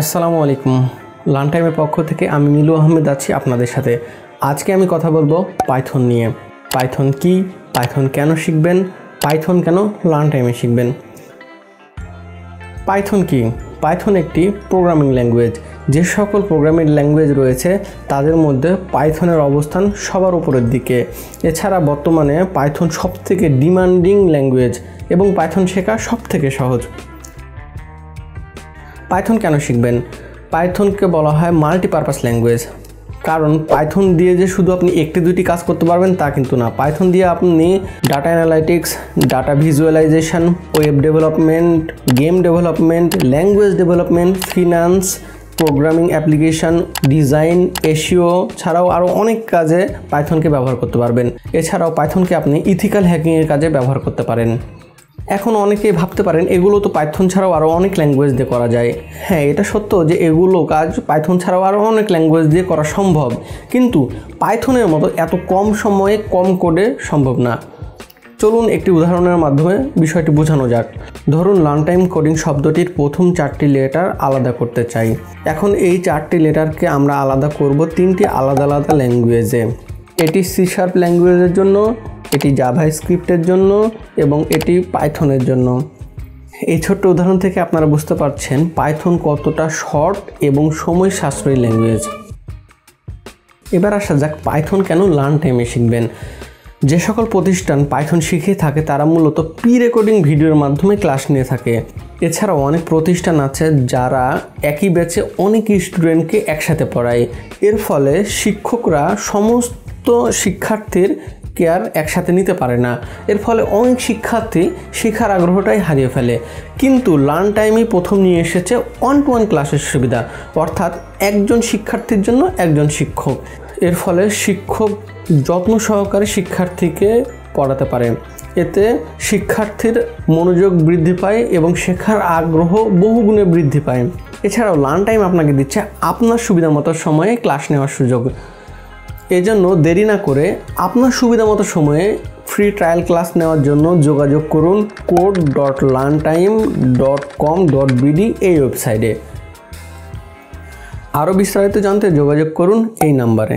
আসসালামু আলাইকুম। লার্ন টাইমের পক্ষ থেকে আমি মিলু আহমেদ আছি আপনাদের সাথে। আজকে আমি কথা বলবো পাইথন নিয়ে। পাইথন কি, পাইথন কেন শিখবেন, পাইথন কেন লার্ন টাইমে শিখবেন। পাইথন কি? পাইথন একটি প্রোগ্রামিং ল্যাঙ্গুয়েজ। যে সকল প্রোগ্রামিং ল্যাঙ্গুয়েজ রয়েছে তাদের মধ্যে পাইথনের অবস্থান সবার উপরের দিকে। এছাড়া বর্তমানে পাইথন সবথেকে ডিমান্ডিং ল্যাঙ্গুয়েজ এবং পাইথন শেখা সবথেকে সহজ। পাইথন কেন শিখবেন? পাইথনকে বলা হয় মাল্টিপারপাস ল্যাঙ্গুয়েজ। কারণ পাইথন দিয়ে যে শুধু আপনি একটি দুইটি কাজ করতে পারবেন তা কিন্তু না। পাইথন দিয়ে আপনি data analytics, data visualization, web development, game development, language development, finance, programming application, design, SEO ছাড়াও আরও অনেক কাজে পাইথনকে ব্যবহার করতে পারবেন। এছাড়াও পাইথনকে আপনি ইথিক্যাল হ্যাকিংয়ের কাজে ব্যবহার করতে পারেন। এখন অনেকেই ভাবতে পারেন এগুলো তো পাইথন ছাড়াও আরও অনেক ল্যাঙ্গুয়েজ দিয়ে করা যায়। হ্যাঁ, এটা সত্য যে এগুলো কাজ পাইথন ছাড়াও আরও অনেক ল্যাঙ্গুয়েজ দিয়ে করা সম্ভব, কিন্তু পাইথনের মতো এত কম সময়ে কম কোডে সম্ভব না। চলুন একটি উদাহরণের মাধ্যমে বিষয়টি বোঝানো যাক। ধরুন লার্ন টাইম কোডিং শব্দটির প্রথম 4টি লেটার আলাদা করতে চাই। এখন এই 4টি লেটারকে আমরা আলাদা করব 3টি আলাদা আলাদা ল্যাঙ্গুয়েজে। এটি সি শার্প ল্যাঙ্গুয়েজের জন্য, এটি জাভা স্ক্রিপ্টের জন্য এবং এটি পাইথনের জন্য। এই ছোট্ট উদাহরণ থেকে আপনারা বুঝতে পারছেন পাইথন কতটা শর্ট এবং সময় সাশ্রয়ী ল্যাঙ্গুয়েজ। এবার আসা যাক পাইথন কেন লার্ন টাইমে শিখবেন। যে সকল প্রতিষ্ঠান পাইথন শিখে থাকে তারা মূলত প্রি রেকর্ডিং ভিডিওর মাধ্যমে ক্লাস নিয়ে থাকে। এছাড়াও অনেক প্রতিষ্ঠান আছে যারা একই ব্যাচে অনেক স্টুডেন্টকে একসাথে পড়ায়। এর ফলে শিক্ষকরা সমস্ত শিক্ষার্থীর কেয়ার একসাথে নিতে পারে না। এর ফলে অনেক শিক্ষার্থী শেখার আগ্রহটাই হারিয়ে ফেলে। কিন্তু লার্ন টাইমই প্রথম নিয়ে এসেছে 1-to-1 ক্লাসের সুবিধা, অর্থাৎ একজন শিক্ষার্থীর জন্য একজন শিক্ষক। এর ফলে শিক্ষক যত্ন সহকারে শিক্ষার্থীকে পড়াতে পারে। এতে শিক্ষার্থীর মনোযোগ বৃদ্ধি পায় এবং শেখার আগ্রহ বহুগুণে বৃদ্ধি পায়। এছাড়াও লার্ন টাইম আপনাকে দিচ্ছে আপনার সুবিধা মতো সময়ে ক্লাস নেওয়ার সুযোগ। এজন্য দেরি না করে আপনার সুবিধা মতো সময়ে ফ্রি ট্রায়াল ক্লাস নেওয়ার জন্য যোগাযোগ করুন code.learntime.com.bd এই ওয়েবসাইটে। আরও বিস্তারিত জানতে যোগাযোগ করুন এই নাম্বারে।